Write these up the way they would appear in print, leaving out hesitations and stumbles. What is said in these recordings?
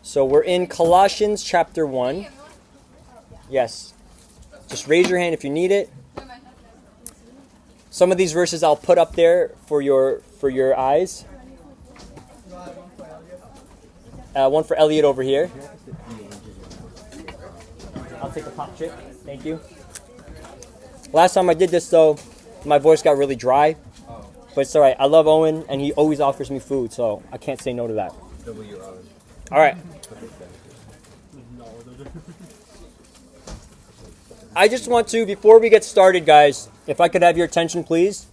So we're in Colossians chapter 1. Yes. Just raise your hand if you need it. Some of these verses I'll put up there for your eyes. One for Elliot over here. I'll take a pop chip. Thank you. Last time I did this, though, my voice got really dry. But it's all right. I love Owen, and he always offers me food, so I can't say no to that. All right. I just want to, before we get started, guys, if I could have your attention, please.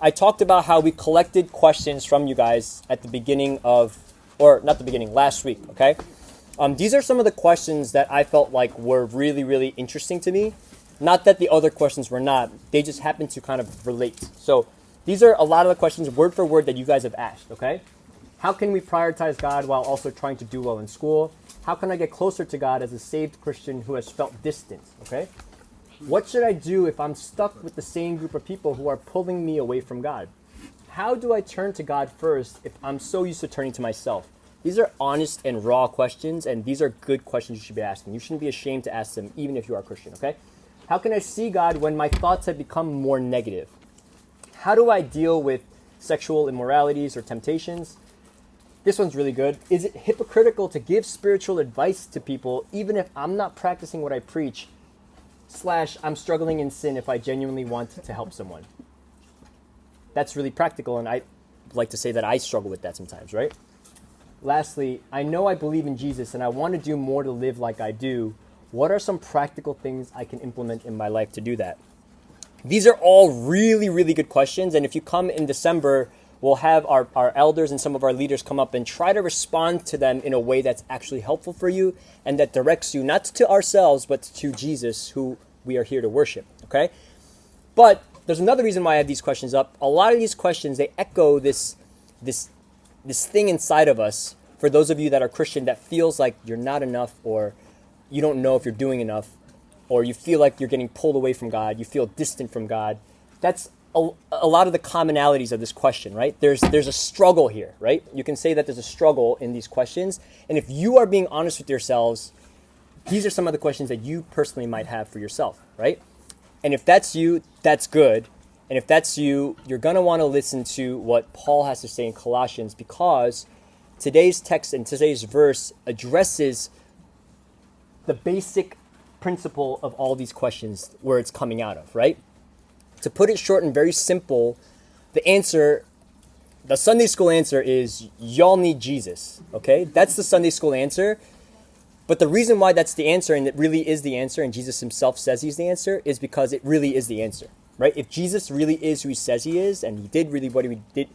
I talked about how we collected questions from you guys at the beginning of, or not the beginning, last week, okay? These are some of the questions that I felt like were really, really interesting to me. Not that the other questions were not. They just happen to kind of relate. So these are a lot of the questions, word for word, that you guys have asked, okay? How can we prioritize God while also trying to do well in school? How can I get closer to God as a saved Christian who has felt distant, okay? What should I do if I'm stuck with the same group of people who are pulling me away from God? How do I turn to God first if I'm so used to turning to myself? These are honest and raw questions, and these are good questions you should be asking. You shouldn't be ashamed to ask them, even if you are a Christian, okay? How can I see God when my thoughts have become more negative? How do I deal with sexual immoralities or temptations? This one's really good. Is it hypocritical to give spiritual advice to people even if I'm not practicing what I preach, / I'm struggling in sin if I genuinely want to help someone? That's really practical, and I like to say that I struggle with that sometimes, right? Lastly, I know I believe in Jesus and I want to do more to live like I do. What are some practical things I can implement in my life to do that? These are all really, really good questions, and if you come in December, we'll have our elders and some of our leaders come up and try to respond to them in a way that's actually helpful for you and that directs you not to ourselves, but to Jesus, who we are here to worship, okay? But there's another reason why I have these questions up. A lot of these questions, they echo this thing inside of us, for those of you that are Christian, that feels like you're not enough, or you don't know if you're doing enough, or you feel like you're getting pulled away from God, you feel distant from God. That's a lot of the commonalities of this question, right? There's a struggle here, right? You can say that there's a struggle in these questions. And if you are being honest with yourselves, these are some of the questions that you personally might have for yourself, right? And if that's you, that's good. And if that's you, you're going to want to listen to what Paul has to say in Colossians, because today's text and today's verse addresses the basic principle of all these questions where it's coming out of, right? To put it short and very simple, the Sunday school answer is, y'all need Jesus, okay? That's the Sunday school answer. But the reason why that's the answer, and it really is the answer, and Jesus himself says he's the answer, is because it really is the answer, right? If Jesus really is who he says he is, and he did really what he did,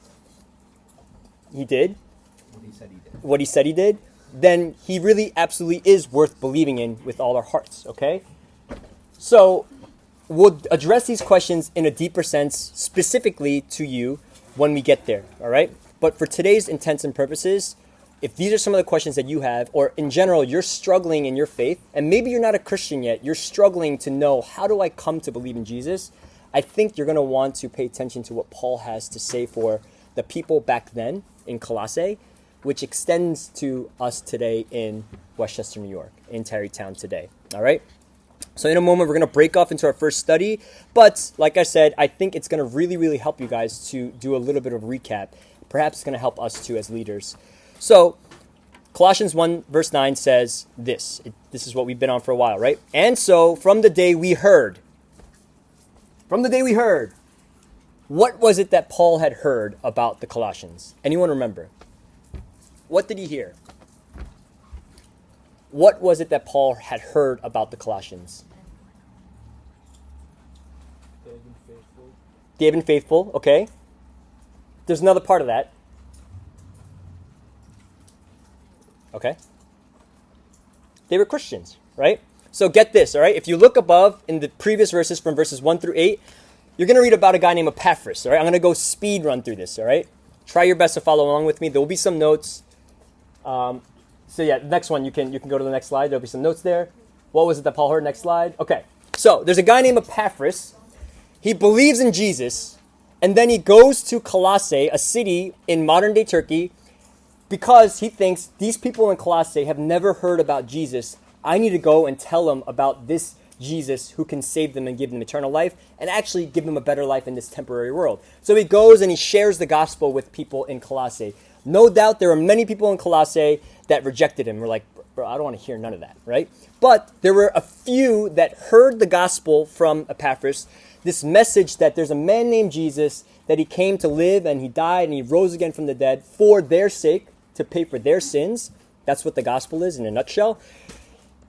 what he said he did, then he really absolutely is worth believing in with all our hearts, okay? So we'll address these questions in a deeper sense, specifically to you, when we get there, all right? But for today's intents and purposes, if these are some of the questions that you have, or in general, you're struggling in your faith, and maybe you're not a Christian yet, you're struggling to know, how do I come to believe in Jesus? I think you're going to want to pay attention to what Paul has to say for the people back then in Colossae, which extends to us today in Westchester, New York, in Tarrytown today, all right? So in a moment, we're going to break off into our first study. But like I said, I think it's going to really, really help you guys to do a little bit of recap. Perhaps it's going to help us too as leaders. So Colossians 1 verse 9 says this. This is what we've been on for a while, right? And so from the day we heard, what was it that Paul had heard about the Colossians? Anyone remember? What did he hear? What was it that Paul had heard about the Colossians? They've been faithful, okay. There's another part of that. Okay. They were Christians, right? So get this, all right? If you look above in the previous verses from verses 1 through 8, you're going to read about a guy named Epaphras, all right? I'm going to go speed run through this, all right? Try your best to follow along with me. There will be some notes. So yeah, next one, you can go to the next slide. There'll be some notes there. What was it that Paul heard? Next slide. Okay, so there's a guy named Epaphras. He believes in Jesus, and then he goes to Colossae, a city in modern-day Turkey, because he thinks these people in Colossae have never heard about Jesus. I need to go and tell them about this Jesus who can save them and give them eternal life and actually give them a better life in this temporary world. So he goes and he shares the gospel with people in Colossae. No doubt there are many people in Colossae that rejected him. We're like, bro, I don't want to hear none of that, right? But there were a few that heard the gospel from Epaphras, this message that there's a man named Jesus, that he came to live and he died and he rose again from the dead for their sake, to pay for their sins. That's what the gospel is in a nutshell.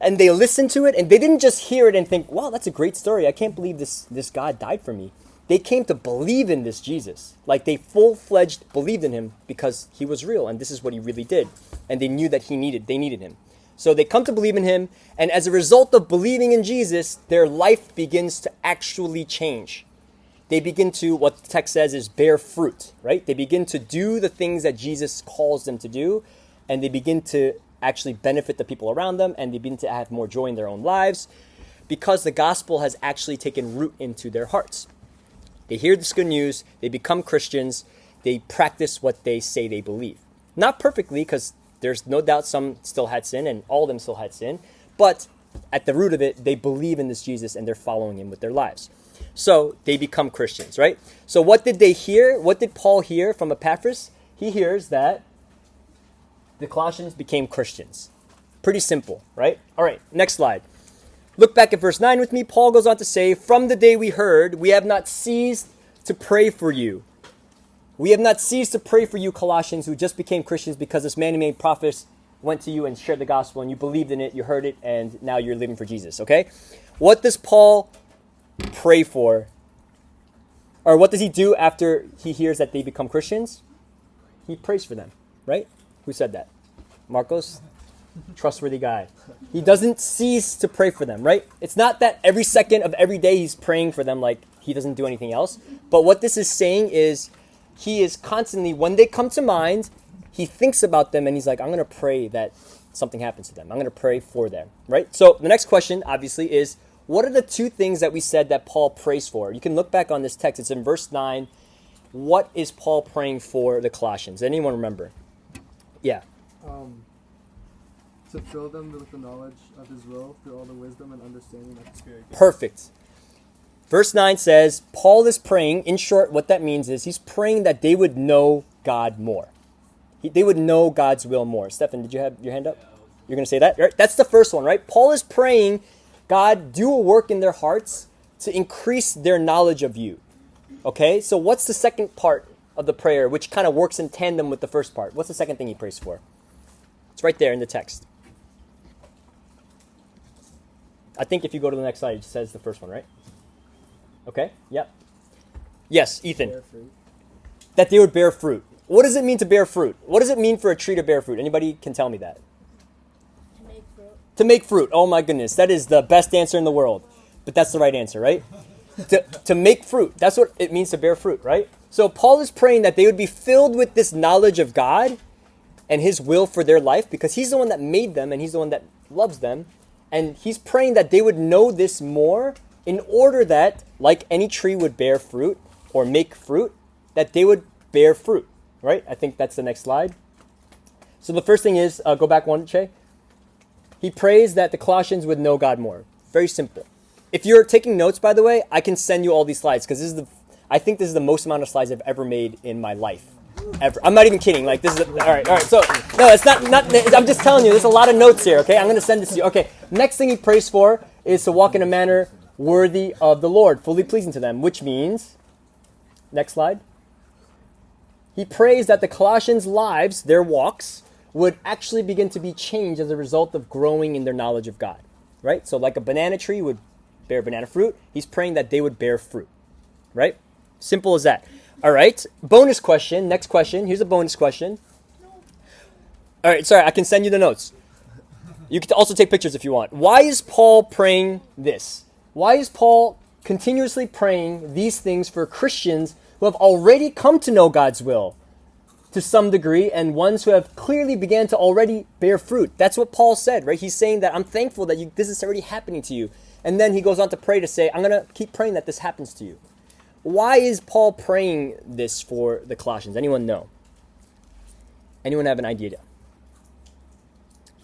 And they listened to it, and they didn't just hear it and think, wow, that's a great story. I can't believe this God died for me. They came to believe in this Jesus. Like, they full-fledged believed in him because he was real, and this is what he really did. And they knew that they needed him. So they come to believe in him, and as a result of believing in Jesus, their life begins to actually change. They begin to, what the text says, is bear fruit, right? They begin to do the things that Jesus calls them to do, and they begin to actually benefit the people around them, and they begin to have more joy in their own lives because the gospel has actually taken root into their hearts. They hear this good news, they become Christians, they practice what they say they believe. Not perfectly, because there's no doubt some still had sin, and all of them still had sin, but at the root of it, they believe in this Jesus, and they're following him with their lives. So they become Christians, right? So what did they hear? What did Paul hear from Epaphras? He hears that the Colossians became Christians. Pretty simple, right? All right, next slide. Look back at verse 9 with me. Paul goes on to say, from the day we heard, we have not ceased to pray for you. We have not ceased to pray for you, Colossians, who just became Christians because this man named Epaphras went to you and shared the gospel, and you believed in it, you heard it, and now you're living for Jesus, okay? What does Paul pray for? Or what does he do after he hears that they become Christians? He prays for them, right? Who said that? Marcos? Trustworthy guy. He doesn't cease to pray for them, right? It's not that every second of every day he's praying for them like he doesn't do anything else. But what this is saying is he is constantly, when they come to mind, he thinks about them and he's like, I'm going to pray that something happens to them. I'm going to pray for them, right? So the next question, obviously, is what are the two things that we said that Paul prays for? You can look back on this text. It's in verse 9. What is Paul praying for the Colossians? Anyone remember? Yeah. To fill them with the knowledge of his will through all the wisdom and understanding of the Spirit. Perfect. Verse 9 says, Paul is praying, in short, what that means is he's praying that they would know God more. They would know God's will more. Stefan, did you have your hand up? You're going to say that? Right? That's the first one, right? Paul is praying, God, do a work in their hearts to increase their knowledge of you. Okay? So what's the second part of the prayer, which kind of works in tandem with the first part? What's the second thing he prays for? It's right there in the text. I think if you go to the next slide, it says the first one, right? Okay, yep. Yes, Ethan. Bear fruit. That they would bear fruit. What does it mean to bear fruit? What does it mean for a tree to bear fruit? Anybody can tell me that? To make fruit. To make fruit. Oh my goodness, that is the best answer in the world. But that's the right answer, right? to make fruit. That's what it means to bear fruit, right? So Paul is praying that they would be filled with this knowledge of God and his will for their life because he's the one that made them and he's the one that loves them. And he's praying that they would know this more in order that, like any tree would bear fruit or make fruit, that they would bear fruit, right? I think that's the next slide. So the first thing is, go back one, Che. He prays that the Colossians would know God more. Very simple. If you're taking notes, by the way, I can send you all these slides because I think this is the most amount of slides I've ever made in my life. Ever. I'm not even kidding. Like this is all right. So no, it's not. I'm just telling you. There's a lot of notes here. Okay, I'm going to send this to you. Okay. Next thing he prays for is to walk in a manner worthy of the Lord, fully pleasing to them, which means, next slide. He prays that the Colossians' lives, their walks, would actually begin to be changed as a result of growing in their knowledge of God. Right. So like a banana tree would bear banana fruit, he's praying that they would bear fruit. Right. Simple as that. All right, bonus question. Next question. Here's a bonus question. All right, sorry, I can send you the notes. You can also take pictures if you want. Why is Paul praying this? Why is Paul continuously praying these things for Christians who have already come to know God's will to some degree and ones who have clearly began to already bear fruit? That's what Paul said, right? He's saying that I'm thankful that this is already happening to you. And then he goes on to pray to say, I'm going to keep praying that this happens to you. Why is Paul praying this for the Colossians? Anyone know? Anyone have an idea?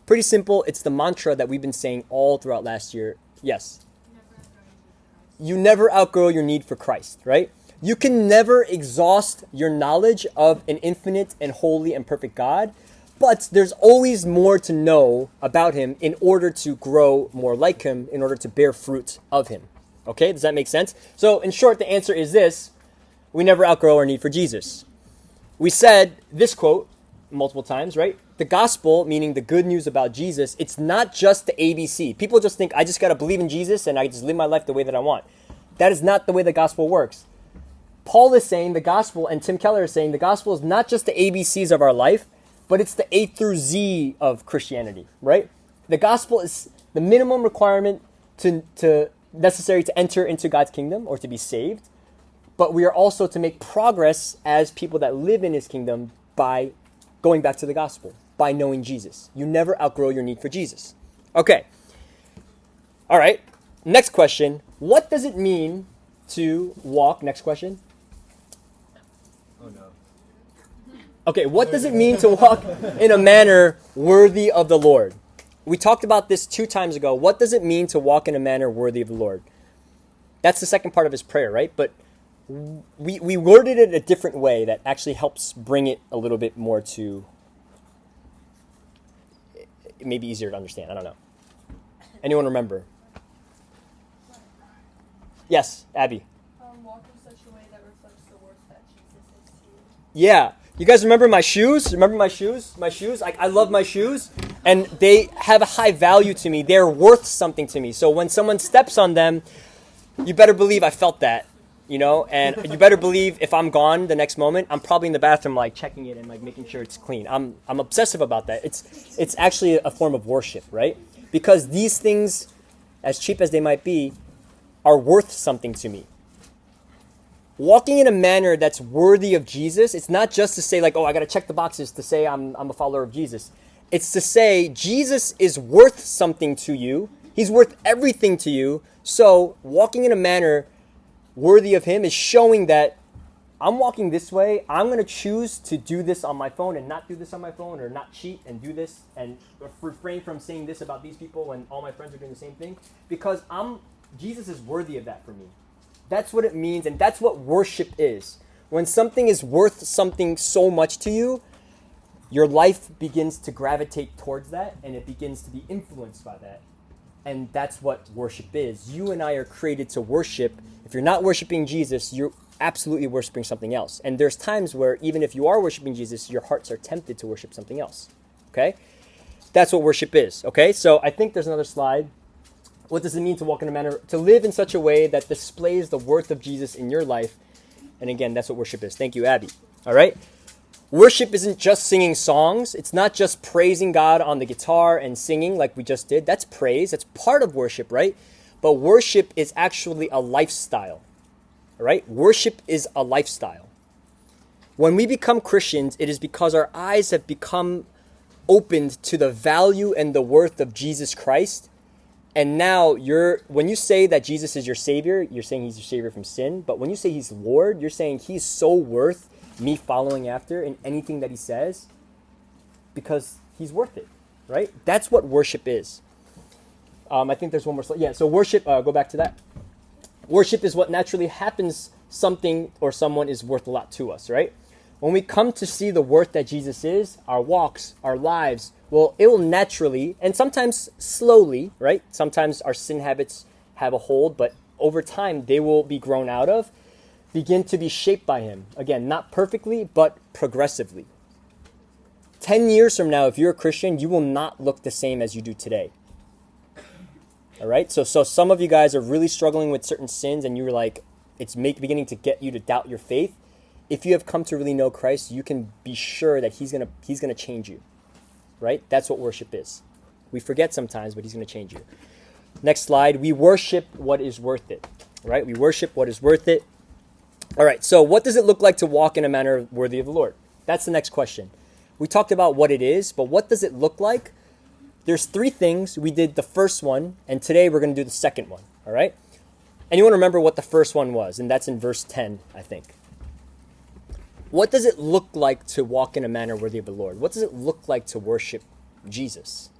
Pretty simple. It's the mantra that we've been saying all throughout last year. Yes. You never outgrow your need for Christ, right? You can never exhaust your knowledge of an infinite and holy and perfect God, but there's always more to know about him in order to grow more like him, in order to bear fruit of him. Okay, does that make sense? So in short, the answer is this: we never outgrow our need for Jesus. We said this quote multiple times, right? The gospel, meaning the good news about Jesus, it's not just the ABC. People just think, I just got to believe in Jesus and I just live my life the way that I want. That is not the way the gospel works. Paul is saying the gospel, and Tim Keller is saying the gospel is not just the ABCs of our life, but it's the A through Z of Christianity, right? The gospel is the minimum requirement to necessary to enter into God's kingdom or to be saved, but we are also to make progress as people that live in his kingdom by going back to the gospel, by knowing Jesus. You never outgrow your need for Jesus. Okay. All right. Next question. What does it mean to walk? Next question. Oh no. Okay, what does it mean to walk in a manner worthy of the Lord? We talked about this 2 times ago. What does it mean to walk in a manner worthy of the Lord? That's the second part of his prayer, right? But we worded it a different way that actually helps bring it a little bit more to maybe easier to understand. I don't know. Anyone remember? Yes, Abby. Walk in such a way that reflects the worth that Jesus is to you. Yeah. You guys remember my shoes? Remember my shoes? My shoes? I love my shoes. And they have a high value to me. They're worth something to me. So when someone steps on them, you better believe I felt that, you know? And you better believe if I'm gone the next moment, I'm probably in the bathroom like checking it and like making sure it's clean. I'm obsessive about that. It's actually a form of worship, right? Because these things, as cheap as they might be, are worth something to me. Walking in a manner that's worthy of Jesus, it's not just to say like, oh, I got to check the boxes to say I'm a follower of Jesus. It's to say Jesus is worth something to you. He's worth everything to you. So walking in a manner worthy of him is showing that I'm walking this way. I'm going to choose to do this on my phone and not do this on my phone, or not cheat and do this and refrain from saying this about these people when all my friends are doing the same thing, because Jesus is worthy of that for me. That's what it means, and that's what worship is. When something is worth something so much to you, your life begins to gravitate towards that, and it begins to be influenced by that. And that's what worship is. You and I are created to worship. If you're not worshiping Jesus, you're absolutely worshiping something else. And there's times where even if you are worshiping Jesus, your hearts are tempted to worship something else. Okay? That's what worship is. Okay? So I think there's another slide. What does it mean to walk in a manner, to live in such a way that displays the worth of Jesus in your life? And again, that's what worship is. Thank you, Abby. All right? Worship isn't just singing songs. It's not just praising God on the guitar and singing like we just did. That's praise. That's part of worship, right? But worship is actually a lifestyle. All right? Worship is a lifestyle. When we become Christians, it is because our eyes have become opened to the value and the worth of Jesus Christ. And now when you say that Jesus is your Savior, you're saying he's your Savior from sin. But when you say he's Lord, you're saying he's so worth me following after in anything that he says, because he's worth it, right? That's what worship is. I think there's one more slide. Yeah, so worship, go back to that. Worship is what naturally happens. Something or someone is worth a lot to us, right? When we come to see the worth that Jesus is, our walks, our lives, well, it will naturally, and sometimes slowly, right? Sometimes our sin habits have a hold, but over time they will be grown out of, begin to be shaped by him. Again, not perfectly, but progressively. 10 years from now, if you're a Christian, you will not look the same as you do today. All right? So some of you guys are really struggling with certain sins, and you're like, it's beginning to get you to doubt your faith. If you have come to really know Christ, you can be sure that he's gonna change you. Right? That's what worship is. We forget sometimes, but he's going to change you. Next slide. We worship what is worth it. Right? We worship what is worth it. All right. So what does it look like to walk in a manner worthy of the Lord? That's the next question. We talked about what it is, but what does it look like? There's 3 things. We did the first one, and today we're going to do the second one. All right? Anyone remember what the first one was? And that's in verse 10, I think. What does it look like to walk in a manner worthy of the Lord? What does it look like to worship Jesus?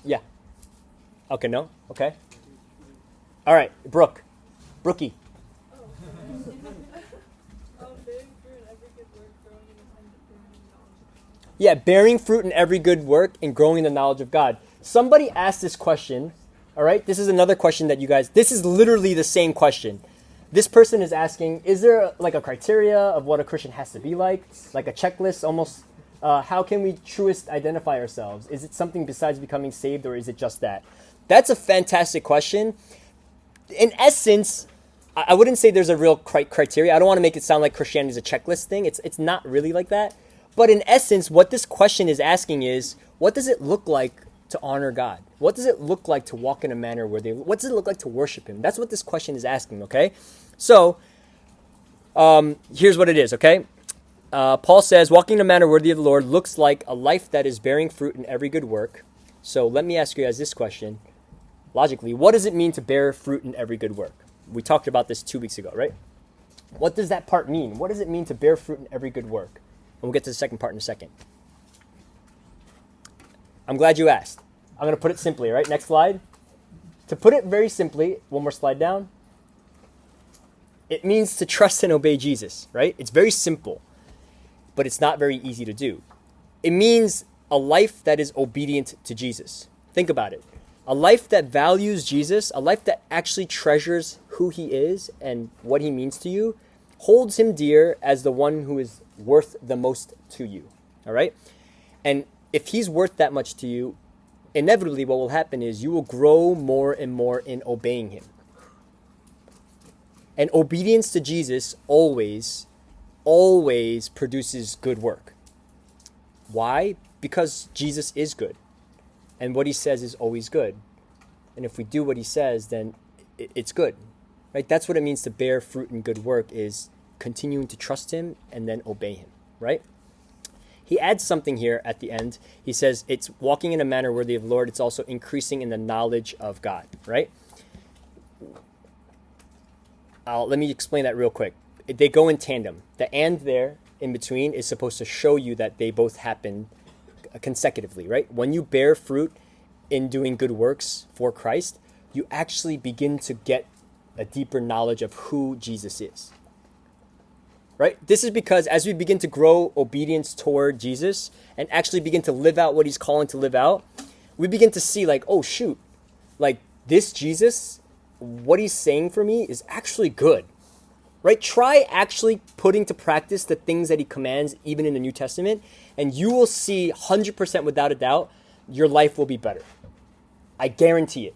Yeah. Okay, no? Okay. All right, Brookie. Yeah, bearing fruit in every good work and growing in the knowledge of God. Somebody asked this question, all right? This is another question that you guys, this is literally the same question. This person is asking, is there like a criteria of what a Christian has to be like a checklist almost? How can we truest identify ourselves? Is it something besides becoming saved, or is it just that? That's a fantastic question. In essence, I wouldn't say there's a real criteria. I don't want to make it sound like Christianity is a checklist thing. It's not really like that. But in essence, what this question is asking is, what does it look like to honor God? What does it look like to walk in a manner what does it look like to worship Him? That's what this question is asking, okay? So, here's what it is, okay? Paul says, walking in a manner worthy of the Lord looks like a life that is bearing fruit in every good work. So let me ask you guys this question. Logically, what does it mean to bear fruit in every good work? We talked about this 2 weeks ago, right? What does that part mean? What does it mean to bear fruit in every good work? And we'll get to the second part in a second. I'm glad you asked. I'm going to put it simply, right? Next slide. To put it very simply, one more slide down. It means to trust and obey Jesus, right? It's very simple, but it's not very easy to do. It means a life that is obedient to Jesus. Think about it. A life that values Jesus, a life that actually treasures who He is and what He means to you, holds Him dear as the one who is worth the most to you, all right? And if He's worth that much to you, inevitably what will happen is you will grow more and more in obeying Him. And obedience to Jesus always produces good work. Why? Because Jesus is good. And what He says is always good. And if we do what He says, then it's good. Right? That's what it means to bear fruit in good work, is continuing to trust Him and then obey Him. Right? He adds something here at the end. He says it's walking in a manner worthy of the Lord. It's also increasing in the knowledge of God. Right? Let me explain that real quick. They go in tandem. The and there in between is supposed to show you that they both happen consecutively, right? When you bear fruit in doing good works for Christ, you actually begin to get a deeper knowledge of who Jesus is, right? This is because as we begin to grow obedience toward Jesus and actually begin to live out what He's calling to live out, we begin to see like, oh shoot, like this Jesus, what He's saying for me is actually good, right? Try actually putting to practice the things that He commands even in the New Testament, and you will see 100% without a doubt, your life will be better. I guarantee it.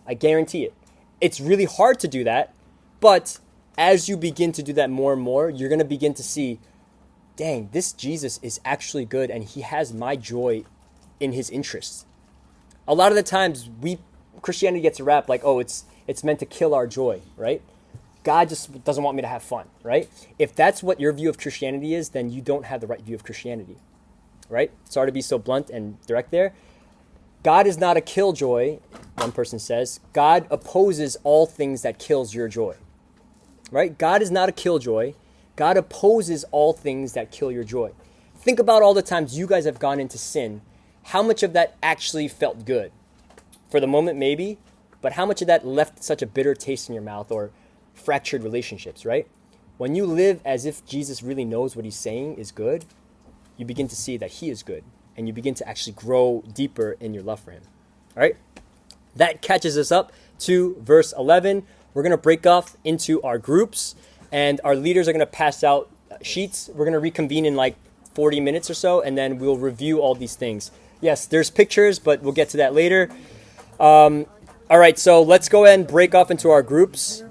I guarantee it. It's really hard to do that, but as you begin to do that more and more, you're going to begin to see, dang, this Jesus is actually good, and He has my joy in His interests. A lot of the times, Christianity gets a rap like, oh, it's meant to kill our joy, right? God just doesn't want me to have fun, right? If that's what your view of Christianity is, then you don't have the right view of Christianity, right? Sorry to be so blunt and direct there. God is not a killjoy, one person says. God opposes all things that kills your joy, right? God is not a killjoy. God opposes all things that kill your joy. Think about all the times you guys have gone into sin. How much of that actually felt good? For the moment, maybe, but how much of that left such a bitter taste in your mouth or fractured relationships, right? When you live as if Jesus really knows what He's saying is good, you begin to see that He is good, and you begin to actually grow deeper in your love for Him. All right? That catches us up to verse 11. We're going to break off into our groups, and our leaders are going to pass out sheets. We're going to reconvene in like 40 minutes or so, and then we'll review all these things. Yes, there's pictures, but we'll get to that later. All right, so let's go ahead and break off into our groups.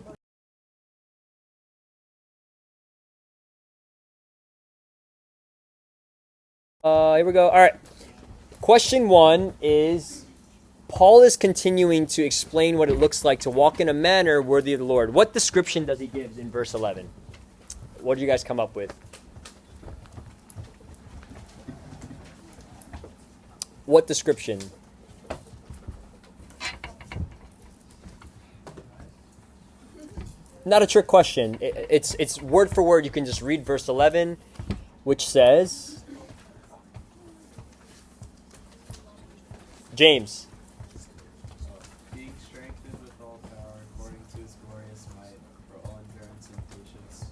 Here we go. All right. Question 1 is, Paul is continuing to explain what it looks like to walk in a manner worthy of the Lord. What description does he give in verse 11? What did you guys come up with? What description? Not a trick question. It's word for word. You can just read verse 11, which says, James. Being strengthened with all power according to his glorious might for all endurance and patience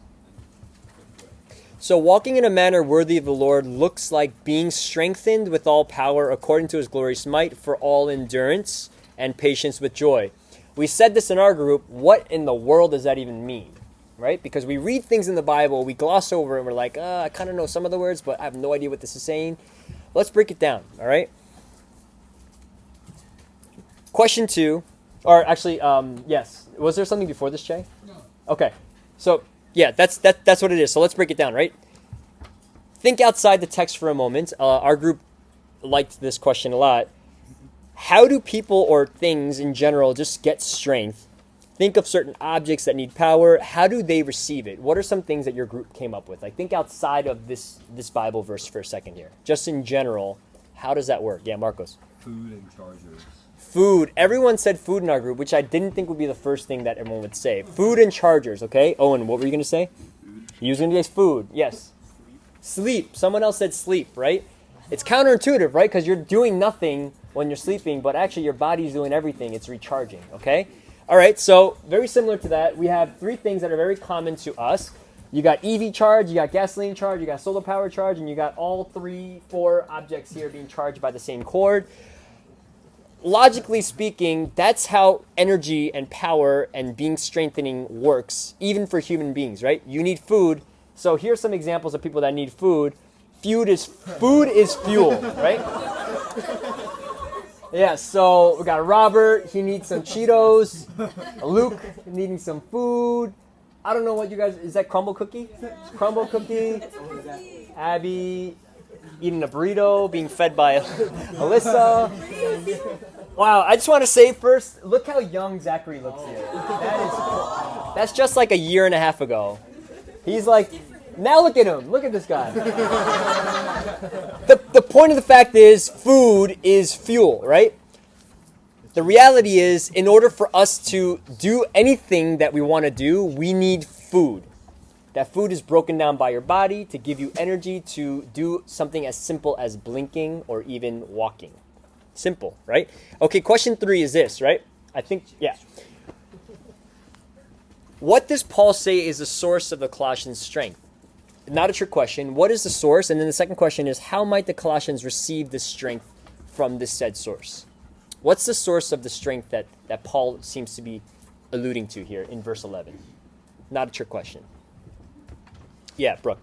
and good work. So walking in a manner worthy of the Lord looks like being strengthened with all power according to his glorious might for all endurance and patience with joy. We said this in our group. What in the world does that even mean? Right? Because we read things in the Bible, we gloss over it, and we're like, I kind of know some of the words, but I have no idea what this is saying. Let's break it down, all right? Question 2, or actually, yes. Was there something before this, Jay? No. Okay. So, yeah, that's what it is. So let's break it down, right? Think outside the text for a moment. Our group liked this question a lot. How do people or things in general just get strength? Think of certain objects that need power. How do they receive it? What are some things that your group came up with? Like, think outside of this Bible verse for a second here. Just in general, how does that work? Yeah, Marcos. Food and chargers. Food. Everyone said food in our group, which I didn't think would be the first thing that everyone would say. Food and chargers, okay? Owen, what were you going to say? Food. You was going to say food. Yes. Sleep. Someone else said sleep, right? It's counterintuitive, right? Because you're doing nothing when you're sleeping, but actually your body's doing everything. It's recharging, okay? All right, so very similar to that, we have 3 things that are very common to us. You got EV charge, you got gasoline charge, you got solar power charge, and you got all 4 objects here being charged by the same cord. Logically speaking, that's how energy and power and being strengthening works, even for human beings, right? You need food. So here's some examples of people that need food. Food is fuel, right? Yeah, so we got Robert, he needs some Cheetos. Luke needing some food. I don't know what you guys, is that crumble cookie? Crumble cookie. Abby eating a burrito, being fed by Alyssa. Wow, I just want to say first, look how young Zachary looks here. That's just like a year and a half ago. He's like, now look at him. Look at this guy. The point of the fact is, food is fuel, right? The reality is, in order for us to do anything that we want to do, we need food. That food is broken down by your body to give you energy to do something as simple as blinking or even walking. Simple, right? Okay, question 3 is this, right? I think, yeah. What does Paul say is the source of the Colossians' strength? Not a trick question. What is the source? And then the second question is, how might the Colossians receive this strength from this said source? What's the source of the strength that Paul seems to be alluding to here in verse 11? Not a trick question. Yeah, Brooke.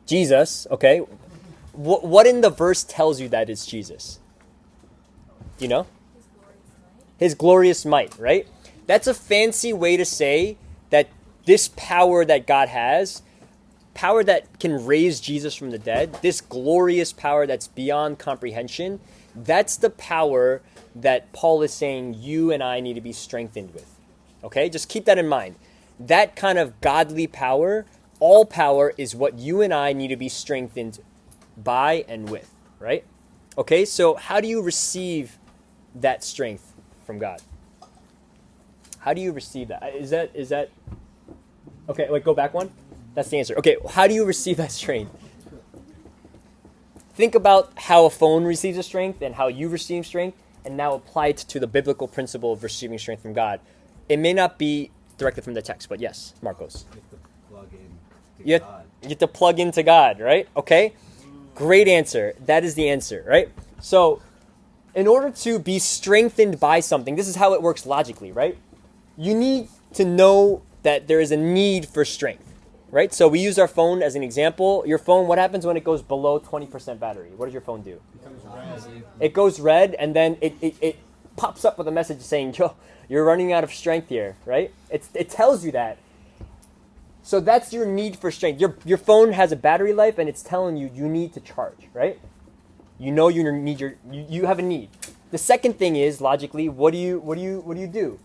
Jesus, okay. What in the verse tells you that it's Jesus? Do you know? His glorious might, right? That's a fancy way to say that this power that God has, power that can raise Jesus from the dead, this glorious power that's beyond comprehension, that's the power that Paul is saying you and I need to be strengthened with. Okay? Just keep that in mind. That kind of godly power, all power, is what you and I need to be strengthened by and with, right? Okay, so how do you receive that strength from God? How do you receive that? Is that okay, wait, go back one. That's the answer. Okay, how do you receive that strength? Think about how a phone receives a strength and how you receive strength, and now apply it to the biblical principle of receiving strength from God. It may not be directly from the text, but yes, Marcos. You have to plug in to You God. have to plug into God, right? Okay, great answer. That is the answer, right? So, in order to be strengthened by something, this is how it works logically, right? You need to know that there is a need for strength. Right? So we use our phone as an example. Your phone, what happens when it goes below 20% battery? What does your phone do? It goes red, and then it pops up with a message saying, yo, you're running out of strength here, right? It tells you that. So that's your need for strength. Your phone has a battery life, and it's telling you need to charge, right? You know you have a need. The second thing is, logically, what do you do?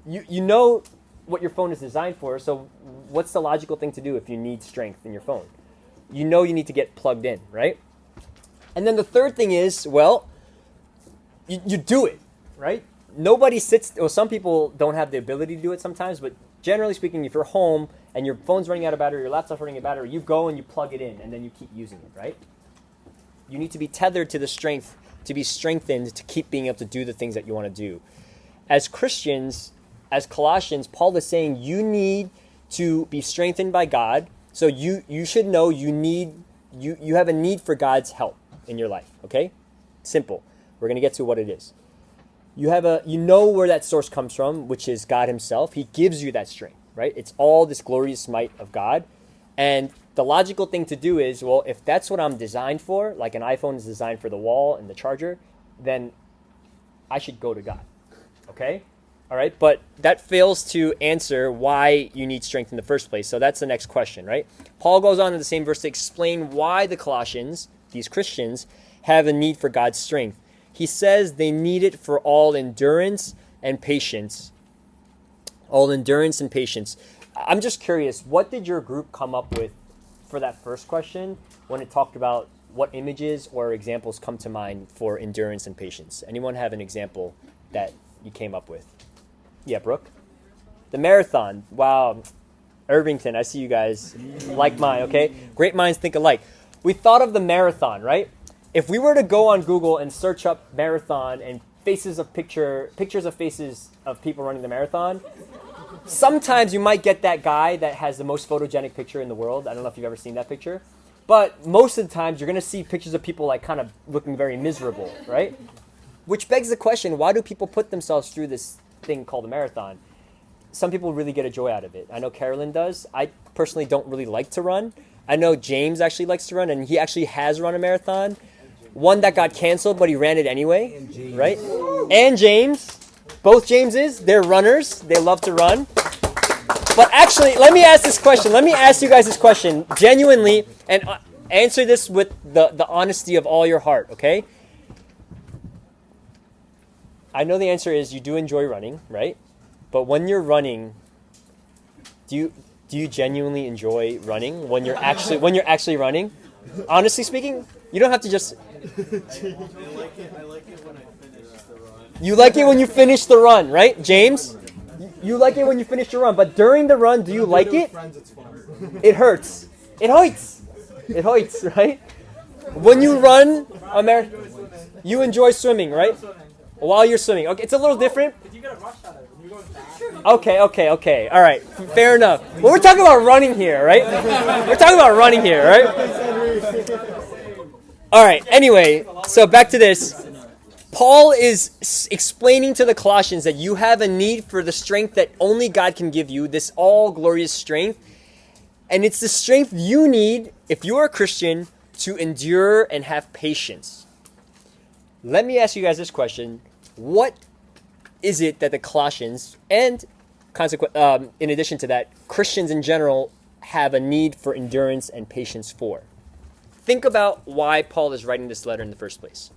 You know what your phone is designed for, so what's the logical thing to do if you need strength in your phone? You know you need to get plugged in, right? And then the third thing is, well, you do it, right? Nobody sits, well, some people don't have the ability to do it sometimes, but Generally speaking, if you're home and your phone's running out of battery, your laptop's running out of battery, you go and you plug it in and then you keep using it, right? You need to be tethered to the strength, to be strengthened to keep being able to do the things that you want to do. As Christians, as Colossians, Paul is saying you need to be strengthened by God. So you should know you have a need for God's help in your life, okay? Simple. We're going to get to what it is. You know where that source comes from, which is God himself. He gives you that strength, right? It's all this glorious might of God. And the logical thing to do is, well, if that's what I'm designed for, like an iPhone is designed for the wall and the charger, then I should go to God, okay? All right, but that fails to answer why you need strength in the first place. So that's the next question, right? Paul goes on in the same verse to explain why the Colossians, these Christians, have a need for God's strength. He says they need it for all endurance and patience. All endurance and patience. I'm just curious, what did your group come up with for that first question when it talked about what images or examples come to mind for endurance and patience? Anyone have an example that you came up with? Yeah, Brooke? The marathon. Wow. Irvington, I see you guys like mine, okay? Great minds think alike. We thought of the marathon, right? If we were to go on Google and search up marathon and pictures of faces of people running the marathon, sometimes you might get that guy that has the most photogenic picture in the world. I don't know if you've ever seen that picture. But most of the times, you're going to see pictures of people like kind of looking very miserable, right? Which begs the question, why do people put themselves through this thing called a marathon? Some people really get a joy out of it. I know Carolyn does. I personally don't really like to run. I know James actually likes to run, and he actually has run a marathon. One that got canceled, but he ran it anyway, right? And James. Both Jameses, they're runners. They love to run. But actually, let me ask this question. Let me ask you guys this question genuinely, and answer this with the honesty of all your heart, okay? I know the answer is you do enjoy running, right? But when you're running, do you genuinely enjoy running when you're actually running? Honestly speaking, you don't have to just. I like it when I finish the run. You like it when you finish the run, right, James? You like it when you finish the run, but during the run, do you like it? It hurts. It hurts. It hurts, right? When you run a marathon, you enjoy swimming, right? While you're swimming. Okay, it's a little different. Okay. All right. Fair enough. Well, we're talking about running here, right? We're talking about running here, right? All right. Anyway, so back to this. Paul is explaining to the Colossians that you have a need for the strength that only God can give you, this all-glorious strength. And it's the strength you need, if you are a Christian, to endure and have patience. Let me ask you guys this question. What is it that the Colossians, and in addition to that, Christians in general, have a need for endurance and patience for? Think about why Paul is writing this letter in the first place.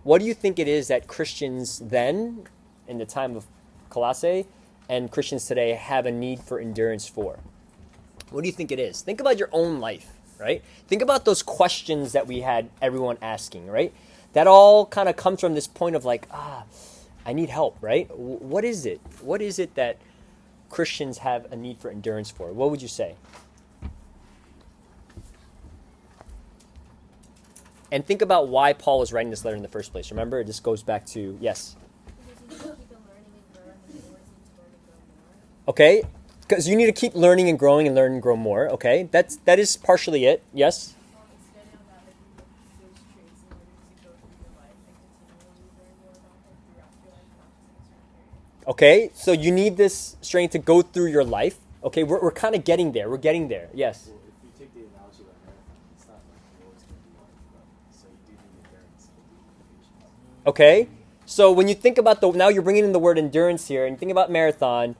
What do you think it is that Christians then, in the time of Colossae, and Christians today have a need for endurance for? What do you think it is? Think about your own life, right? Think about those questions that we had everyone asking, right? That all kind of comes from this point of like, I need help, right? What is it? What is it that Christians have a need for endurance for? What would you say? And think about why Paul was writing this letter in the first place. Remember, this goes back to, yes? Okay, because you need to keep learning and growing and learn and grow more. Okay, that is partially it. Yes? Okay, so you need this strength to go through your life. Okay, we're kind of getting there. We're getting there. Yes? Well, if you take the analogy of a marathon, it's not like you're always going to be on the run. So you do need endurance. You do need patience. Okay, so when you think about now you're bringing in the word endurance here, and you think about marathon.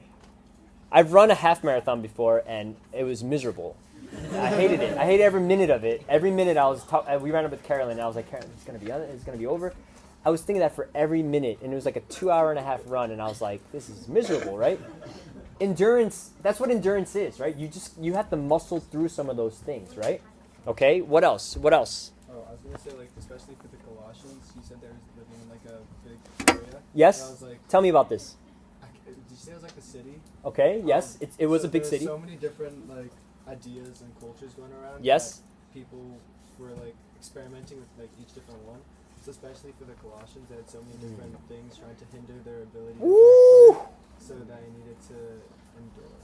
I've run a half marathon before, and it was miserable. I hated it. I hated every minute of it. Every minute we ran up with Carolyn, and I was like, Carolyn, it's gonna be over. I was thinking that for every minute, and it was like a 2.5-hour run, and I was like, this is miserable, right? Endurance, that's what endurance is, right? You have to muscle through some of those things, right? Okay, what else? Oh, I was going to say, like, especially for the Colossians, you said they were living in, like, a big area. Yes? And I was like, Tell me about this. did you say it was like a city? Okay, yes, it was So a big there's city. so many different like ideas and cultures going around. Yes. that people were like experimenting with like each different one. So especially for the Colossians, they had so many different things trying to hinder their ability to Woo! bear fruit, so they needed to endure.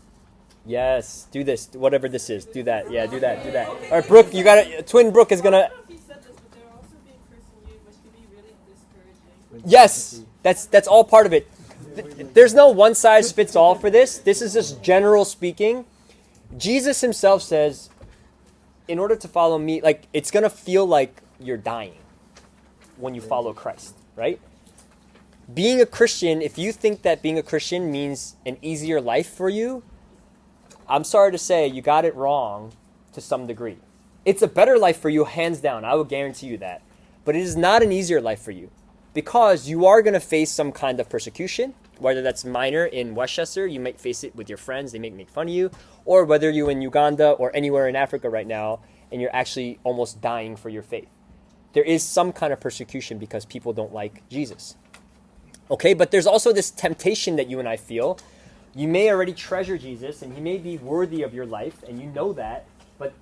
Yes, do this, whatever this is. Do that. Yeah, do that, do that. All right, Brooke, you got to, twin Brooke is going I to, don't know if you said this, but they're also being persecuted, which can be really discouraging. With yes, sympathy. that's all part of it. There's no one size fits all for this. This is just general speaking. Jesus himself says, in order to follow me, like, it's going to feel like you're dying when you follow Christ, right? Being a Christian, if you think that being a Christian means an easier life for you, I'm sorry to say you got it wrong to some degree. It's a better life for you, hands down. I will guarantee you that. But it is not an easier life for you because you are going to face some kind of persecution, whether that's minor in Westchester, you might face it with your friends, they may make fun of you, or whether you're in Uganda or anywhere in Africa right now and you're actually almost dying for your faith. There is some kind of persecution because people don't like Jesus. Okay, but there's also this temptation that you and I feel. You may already treasure Jesus and he may be worthy of your life and you know that, but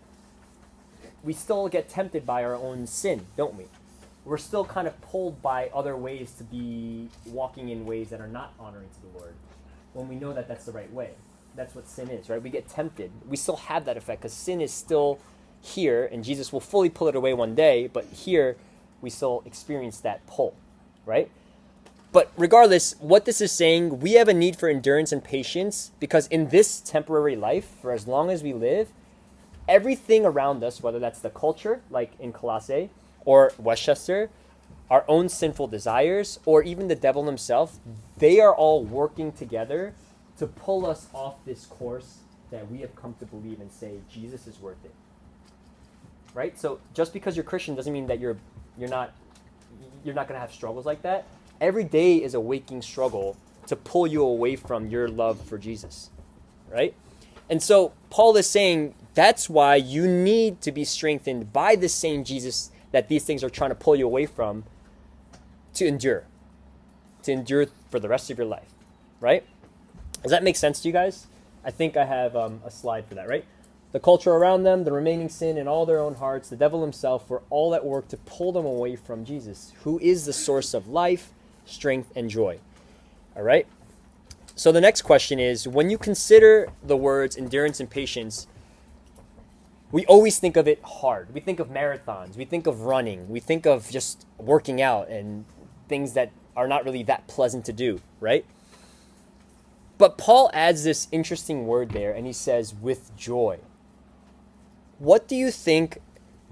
we still get tempted by our own sin, don't we? We're still kind of pulled by other ways to be walking in ways that are not honoring to the Lord when we know that that's the right way. That's what sin is, right? We get tempted. We still have that effect because sin is still here and Jesus will fully pull it away one day, but here we still experience that pull, right? But regardless, what this is saying, we have a need for endurance and patience because in this temporary life, for as long as we live, everything around us, whether that's the culture, like in Colossae, or Westchester, our own sinful desires, or even the devil himself, they are all working together to pull us off this course that we have come to believe and say Jesus is worth it. Right? So just because you're Christian doesn't mean that you're not going to have struggles like that. Every day is a waking struggle to pull you away from your love for Jesus. Right? And so Paul is saying that's why you need to be strengthened by the same Jesus that these things are trying to pull you away from to endure for the rest of your life, right? Does that make sense to you guys? I think I have a slide for that, right? The culture around them, the remaining sin in all their own hearts, the devil himself were all at work to pull them away from Jesus, who is the source of life, strength, and joy. All right? So the next question is, when you consider the words endurance and patience, we always think of it hard. We think of marathons. We think of running. We think of just working out and things that are not really that pleasant to do, right? But Paul adds this interesting word there, and he says, with joy. What do you think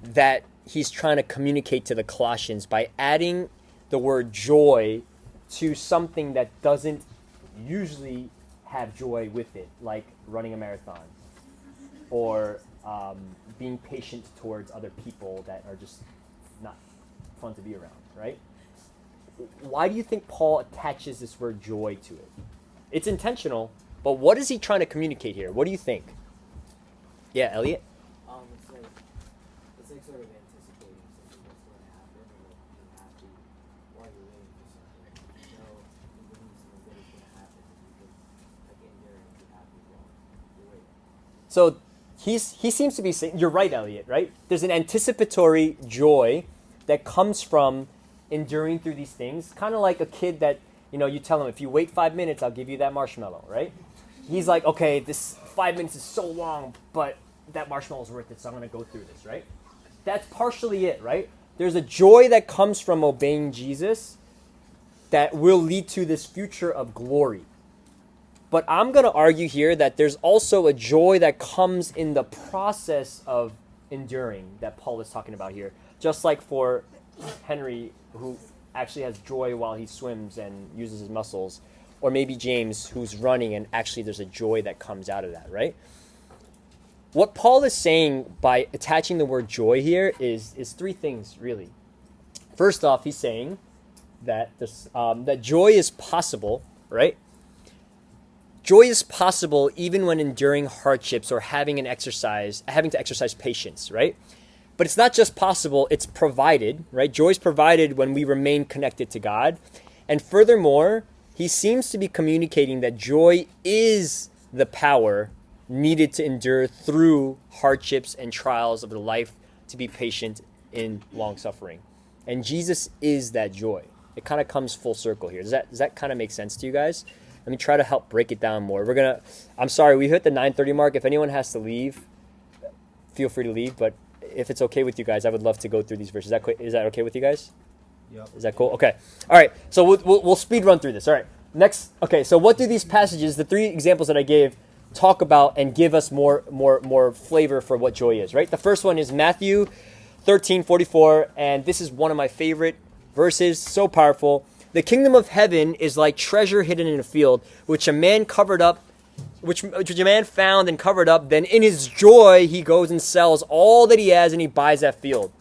that he's trying to communicate to the Colossians by adding the word joy to something that doesn't usually have joy with it, like running a marathon or being patient towards other people that are just not fun to be around, right? Why do you think Paul attaches this word joy to it? It's intentional, but what is he trying to communicate here? What do you think? Yeah, Elliot? It's like sort of anticipating something that's going to happen, or like being happy while you're waiting for something. You know, you believe something good is going to happen, and you can like endure and be happy while you're waiting. So he seems to be saying, you're right, Elliot, right? There's an anticipatory joy that comes from enduring through these things, kind of like a kid that, you know, you tell him, if you wait 5 minutes, I'll give you that marshmallow, right? He's like, okay, this 5 minutes is so long, but that marshmallow is worth it, so I'm going to go through this, right? That's partially it, right? There's a joy that comes from obeying Jesus that will lead to this future of glory. But I'm going to argue here that there's also a joy that comes in the process of enduring that Paul is talking about here. Just like for Henry, who actually has joy while he swims and uses his muscles. Or maybe James, who's running, and actually there's a joy that comes out of that, right? What Paul is saying by attaching the word joy here is three things, really. First off, he's saying that that joy is possible, right? Joy is possible even when enduring hardships or having to exercise patience, right? But it's not just possible, it's provided, right? Joy is provided when we remain connected to God. And furthermore, he seems to be communicating that joy is the power needed to endure through hardships and trials of the life, to be patient in long suffering. And Jesus is that joy. It kind of comes full circle here. Does that kind of make sense to you guys? Let me try to help break it down more. I'm sorry, we hit the 9:30 mark. If anyone has to leave, feel free to leave. But if it's okay with you guys, I would love to go through these verses. Is that okay with you guys? Yep. Is that cool? Okay. All right. So we'll speed run through this. All right. Next. Okay. So what do these passages, the three examples that I gave, talk about and give us more flavor for what joy is? Right. The first one is Matthew 13:44, and this is one of my favorite verses. So powerful. The kingdom of heaven is like treasure hidden in a field, which a man found and covered up. Then in his joy he goes and sells all that he has and he buys that field.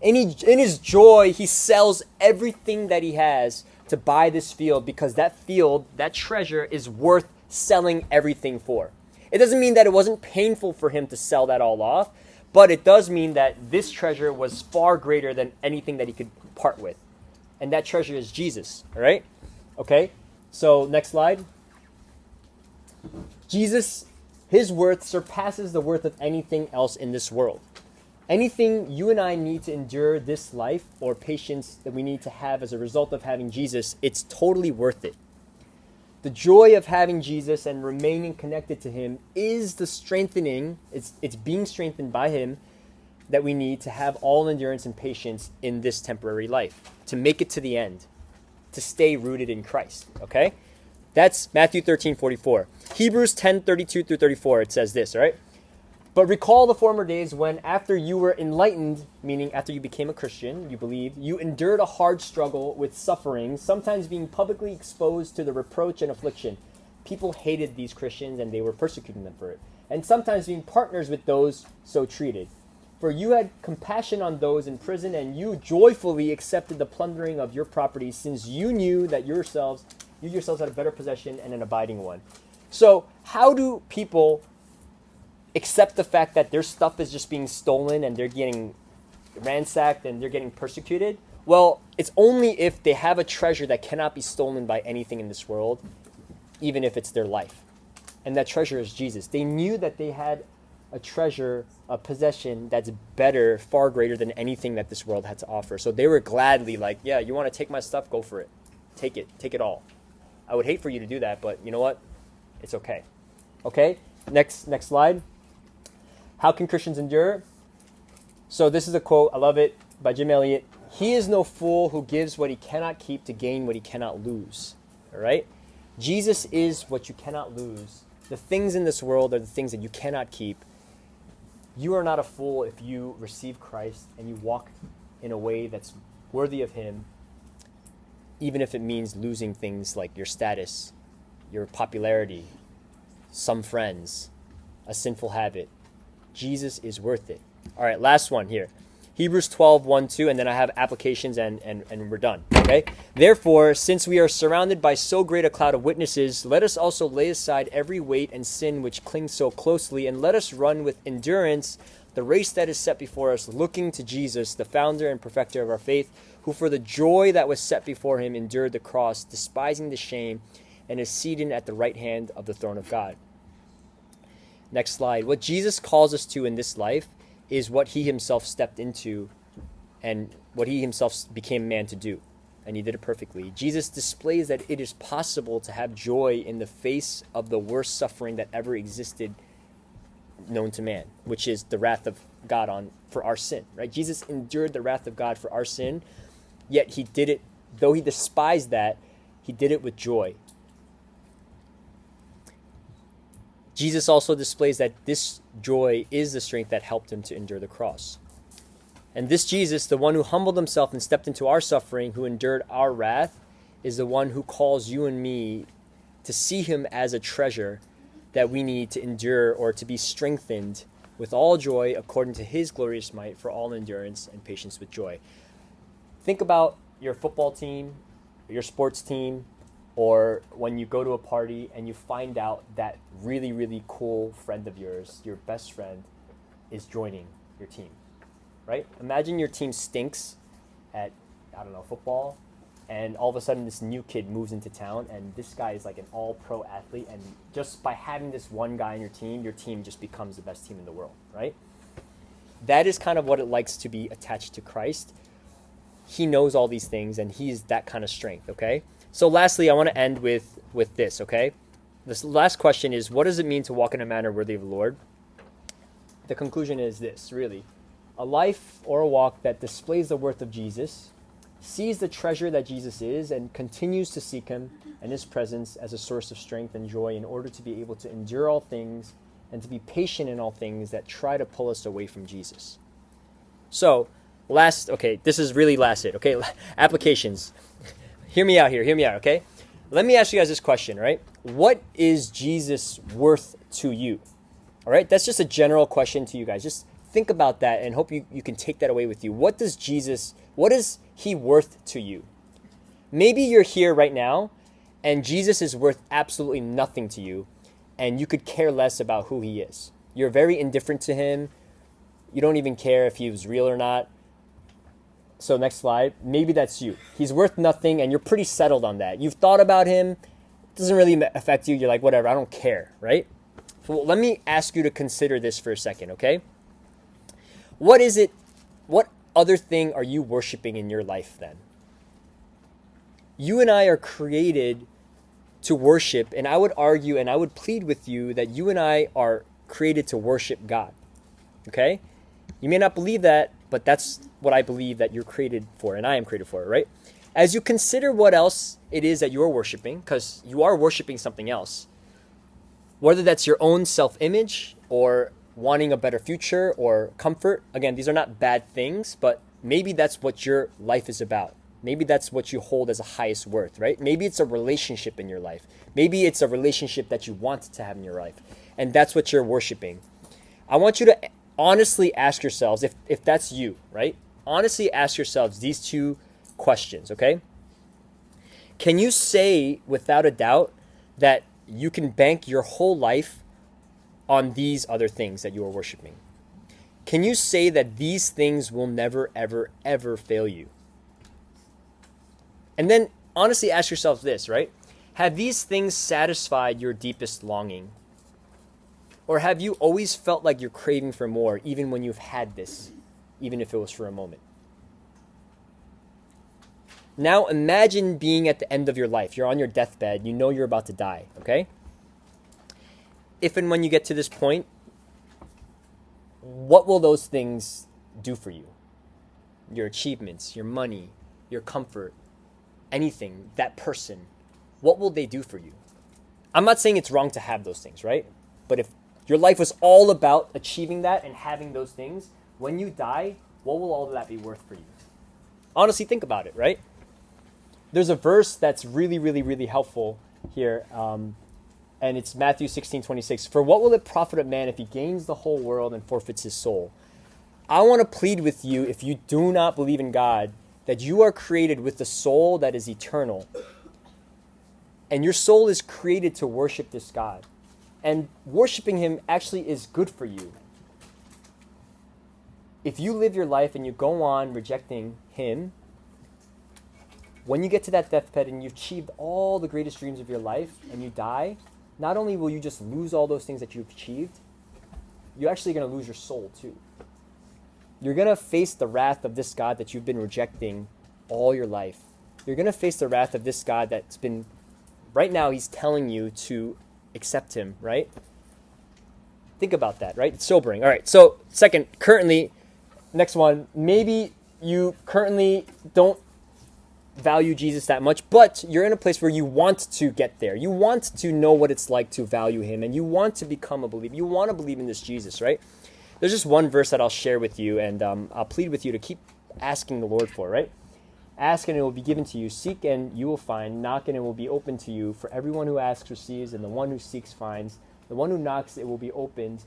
In his joy, he sells everything that he has to buy this field, because that field, that treasure, is worth selling everything for. It doesn't mean that it wasn't painful for him to sell that all off, but it does mean that this treasure was far greater than anything that he could part with. And that treasure is Jesus, all right? Okay, so next slide. Jesus, his worth surpasses the worth of anything else in this world. Anything you and I need to endure this life, or patience that we need to have as a result of having Jesus, it's totally worth it. The joy of having Jesus and remaining connected to him is the strengthening, it's being strengthened by him, that we need to have all endurance and patience in this temporary life, to make it to the end, to stay rooted in Christ, okay? That's Matthew 13:44. Hebrews 10:32 through 34, it says this, all right? But recall the former days when, after you were enlightened, meaning after you became a Christian, you believe, you endured a hard struggle with suffering, sometimes being publicly exposed to the reproach and affliction. People hated these Christians and they were persecuting them for it, and sometimes being partners with those so treated. For you had compassion on those in prison, and you joyfully accepted the plundering of your property, since you knew that you yourselves had a better possession and an abiding one. So how do people accept the fact that their stuff is just being stolen and they're getting ransacked and they're getting persecuted? Well, it's only if they have a treasure that cannot be stolen by anything in this world, even if it's their life. And that treasure is Jesus. They knew that they had a treasure, a possession that's better, far greater than anything that this world had to offer. So they were gladly like, yeah, you want to take my stuff? Go for it. Take it all. I would hate for you to do that, but you know what? It's okay. Okay, next slide. How can Christians endure? So this is a quote, I love it, by Jim Elliot. He is no fool who gives what he cannot keep to gain what he cannot lose. All right? Jesus is what you cannot lose. The things in this world are the things that you cannot keep. You are not a fool if you receive Christ and you walk in a way that's worthy of him, even if it means losing things like your status, your popularity, some friends, a sinful habit. Jesus is worth it. All right, last one here. Hebrews 12:1-2, and then I have applications and we're done. Okay? Therefore, since we are surrounded by so great a cloud of witnesses, let us also lay aside every weight and sin which clings so closely, and let us run with endurance the race that is set before us, looking to Jesus, the founder and perfecter of our faith, who for the joy that was set before him endured the cross, despising the shame, and is seated at the right hand of the throne of God. Next slide. What Jesus calls us to in this life is what he himself stepped into and what he himself became man to do. And he did it perfectly. Jesus displays that it is possible to have joy in the face of the worst suffering that ever existed known to man, which is the wrath of God for our sin, right? Jesus endured the wrath of God for our sin, yet he did it, though he despised that, he did it with joy. Jesus also displays that this joy is the strength that helped him to endure the cross. And this Jesus, the one who humbled himself and stepped into our suffering, who endured our wrath, is the one who calls you and me to see him as a treasure that we need to endure or to be strengthened with all joy according to his glorious might for all endurance and patience with joy. Think about your football team, your sports team, or when you go to a party and you find out that really, really cool friend of yours, your best friend, is joining your team, right? Imagine your team stinks at, football, and all of a sudden this new kid moves into town, and this guy is like an all-pro athlete, and just by having this one guy on your team just becomes the best team in the world, right? That is kind of what it likes to be attached to Christ. He knows all these things, and he's that kind of strength, okay? So lastly, I want to end with this, okay? This last question is, what does it mean to walk in a manner worthy of the Lord? The conclusion is this, really. A life or a walk that displays the worth of Jesus, sees the treasure that Jesus is, and continues to seek him and his presence as a source of strength and joy in order to be able to endure all things and to be patient in all things that try to pull us away from Jesus. So, this is really last it, okay? Applications. Hear me out, okay? Let me ask you guys this question, right? What is Jesus worth to you? All right, that's just a general question to you guys. Just think about that and hope you can take that away with you. What is he worth to you? Maybe you're here right now and Jesus is worth absolutely nothing to you, and you could care less about who he is. You're very indifferent to him. You don't even care if he was real or not. So next slide. Maybe that's you. He's worth nothing, and you're pretty settled on that. You've thought about him. It doesn't really affect you. You're like, whatever, I don't care, right? So let me ask you to consider this for a second, okay? What other thing are you worshiping in your life then? You and I are created to worship, and I would argue and I would plead with you that you and I are created to worship God, okay? You may not believe that, but that's what I believe that you're created for, and I am created for, right? As you consider what else it is that you're worshiping, because you are worshiping something else, whether that's your own self-image or wanting a better future or comfort. Again, these are not bad things, but maybe that's what your life is about. Maybe that's what you hold as a highest worth, right? Maybe it's a relationship in your life. Maybe it's a relationship that you want to have in your life, and that's what you're worshiping. I want you to honestly ask yourselves, if that's you, right? Honestly ask yourselves these two questions, okay? Can you say without a doubt that you can bank your whole life on these other things that you are worshiping? Can you say that these things will never, ever, ever fail you? And then honestly ask yourself this, right? Have these things satisfied your deepest longing? Or have you always felt like you're craving for more, even when you've had this, even if it was for a moment? Now imagine being at the end of your life. You're on your deathbed. You know you're about to die, okay? If and when you get to this point, what will those things do for you? Your achievements, your money, your comfort, anything, that person, what will they do for you? I'm not saying it's wrong to have those things, right? But if your life was all about achieving that and having those things, when you die, what will all of that be worth for you? Honestly, think about it, right? There's a verse that's really, really, really helpful here, and it's Matthew 16:26. For what will it profit a man if he gains the whole world and forfeits his soul? I want to plead with you, if you do not believe in God, that you are created with the soul that is eternal. And your soul is created to worship this God. And worshiping him actually is good for you. If you live your life and you go on rejecting him, when you get to that deathbed and you've achieved all the greatest dreams of your life and you die, not only will you just lose all those things that you've achieved, you're actually going to lose your soul too. You're going to face the wrath of this God that you've been rejecting all your life. You're going to face the wrath of this God that's been, right now, he's telling you to accept him, right? Think about that, right? It's sobering. All right, so next one, maybe you currently don't value Jesus that much, but you're in a place where you want to get there. You want to know what it's like to value him, and you want to become a believer. You want to believe in this Jesus, right? There's just one verse that I'll share with you, and I'll plead with you to keep asking the Lord for, right? Ask and it will be given to you. Seek and you will find. Knock and it will be open to you. For everyone who asks receives, and the one who seeks finds. The one who knocks, it will be opened.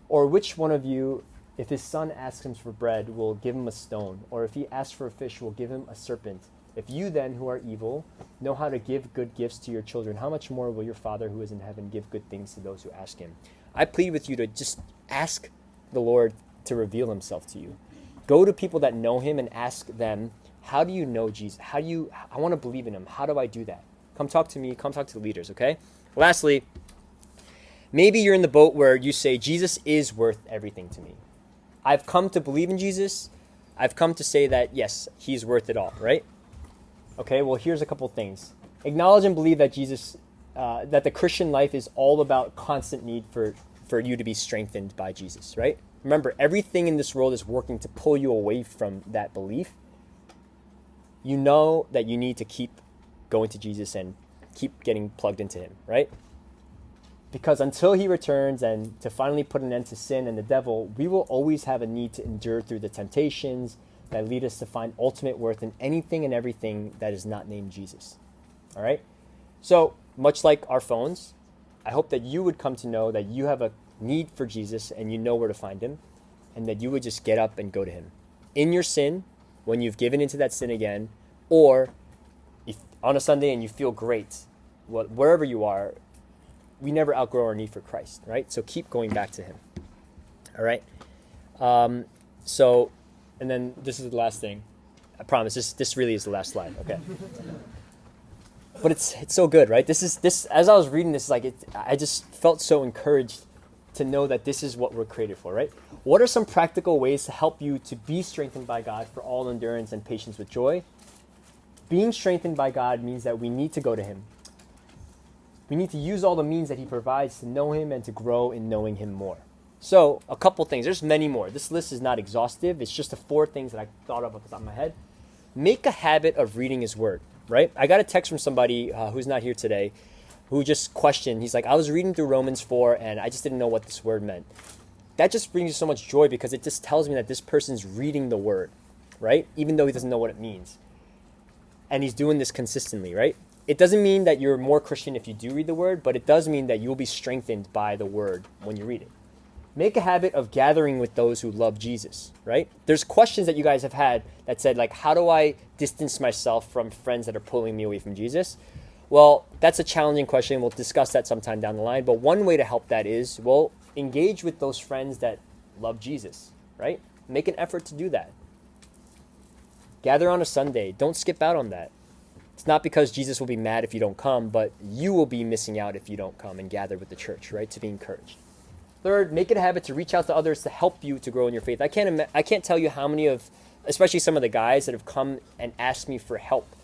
Or which one of you, if his son asks him for bread, will give him a stone? Or if he asks for a fish, will give him a serpent? If you then, who are evil, know how to give good gifts to your children, how much more will your Father who is in heaven give good things to those who ask him? I plead with you to just ask the Lord to reveal himself to you. Go to people that know him and ask them, how do you know Jesus? I want to believe in him. How do I do that? Come talk to me. Come talk to the leaders, okay? Lastly, maybe you're in the boat where you say, Jesus is worth everything to me. I've come to believe in Jesus. I've come to say that, yes, he's worth it all, right? Okay, well, here's a couple things. Acknowledge and believe that Jesus, that the Christian life is all about constant need for you to be strengthened by Jesus, right? Remember, everything in this world is working to pull you away from that belief. You know that you need to keep going to Jesus and keep getting plugged into him, right? Because until he returns and to finally put an end to sin and the devil, we will always have a need to endure through the temptations that lead us to find ultimate worth in anything and everything that is not named Jesus. All right? So, much like our phones, I hope that you would come to know that you have a need for Jesus and you know where to find him, and that you would just get up and go to him. In your sin, when you've given into that sin again, or if on a Sunday and you feel great, wherever you are, we never outgrow our need for Christ, right? So keep going back to him. All right? And then this is the last thing. I promise, this really is the last slide, okay? But it's so good, right? This as I was reading this, I just felt so encouraged to know that this is what we're created for, right? What are some practical ways to help you to be strengthened by God for all endurance and patience with joy? Being strengthened by God means that we need to go to him. We need to use all the means that he provides to know him and to grow in knowing him more. So, a couple things. There's many more. This list is not exhaustive. It's just the 4 things that I thought of off the top of my head. Make a habit of reading his word, right? I got a text from somebody who's not here today who just questioned. He's like, I was reading through Romans 4 and I just didn't know what this word meant. That just brings you so much joy because it just tells me that this person's reading the word, right? Even though he doesn't know what it means. And he's doing this consistently, right? It doesn't mean that you're more Christian if you do read the word, but it does mean that you'll be strengthened by the word when you read it. Make a habit of gathering with those who love Jesus, right? There's questions that you guys have had that said, like, how do I distance myself from friends that are pulling me away from Jesus? Well, that's a challenging question. We'll discuss that sometime down the line. But one way to help that is, well, engage with those friends that love Jesus, right? Make an effort to do that. Gather on a Sunday. Don't skip out on that. It's not because Jesus will be mad if you don't come, but you will be missing out if you don't come and gather with the church, right? To be encouraged. Third, make it a habit to reach out to others to help you to grow in your faith. I can't tell you how many of, especially some of the guys that have come and asked me for help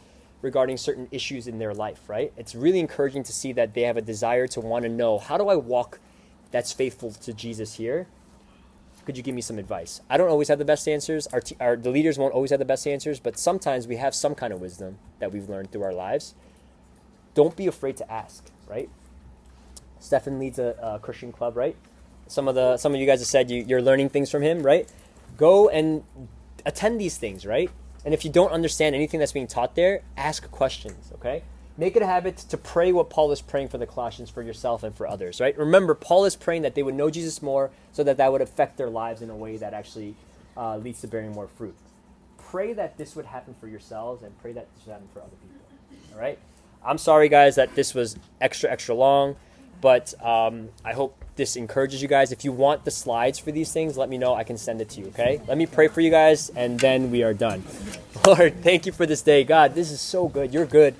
regarding certain issues in their life, right? It's really encouraging to see that they have a desire to want to know, how do I walk that's faithful to Jesus here? Could you give me some advice? I don't always have the best answers. The leaders won't always have the best answers, but sometimes we have some kind of wisdom that we've learned through our lives. Don't be afraid to ask, right? Stefan leads a Christian club, right? Some of you guys have said you're learning things from him, right? Go and attend these things, right? And if you don't understand anything that's being taught there, ask questions, okay? Make it a habit to pray what Paul is praying for the Colossians, for yourself and for others, right? Remember, Paul is praying that they would know Jesus more so that would affect their lives in a way that actually leads to bearing more fruit. Pray that this would happen for yourselves and pray that this would happen for other people, all right? I'm sorry, guys, that this was extra long, but I hope this encourages you guys. If you want the slides for these things, let me know. I can send it to you, okay? Let me pray for you guys, and then we are done. Lord, thank you for this day. God, this is so good. You're good,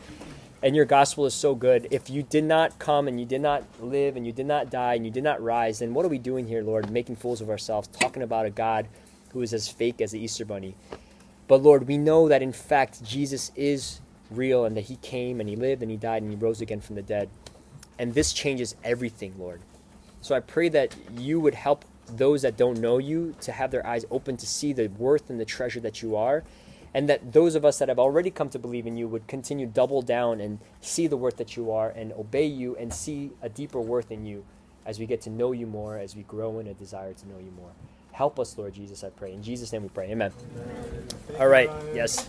and your gospel is so good. If you did not come, and you did not live, and you did not die, and you did not rise, then what are we doing here, Lord? Making fools of ourselves, talking about a God who is as fake as the Easter Bunny. But Lord, we know that in fact, Jesus is real, and that he came, and he lived, and he died, and he rose again from the dead. And this changes everything, Lord. So I pray that you would help those that don't know you to have their eyes open to see the worth and the treasure that you are, and that those of us that have already come to believe in you would continue double down and see the worth that you are and obey you and see a deeper worth in you as we get to know you more, as we grow in a desire to know you more. Help us, Lord Jesus, I pray. In Jesus' name we pray. Amen. All right. Yes.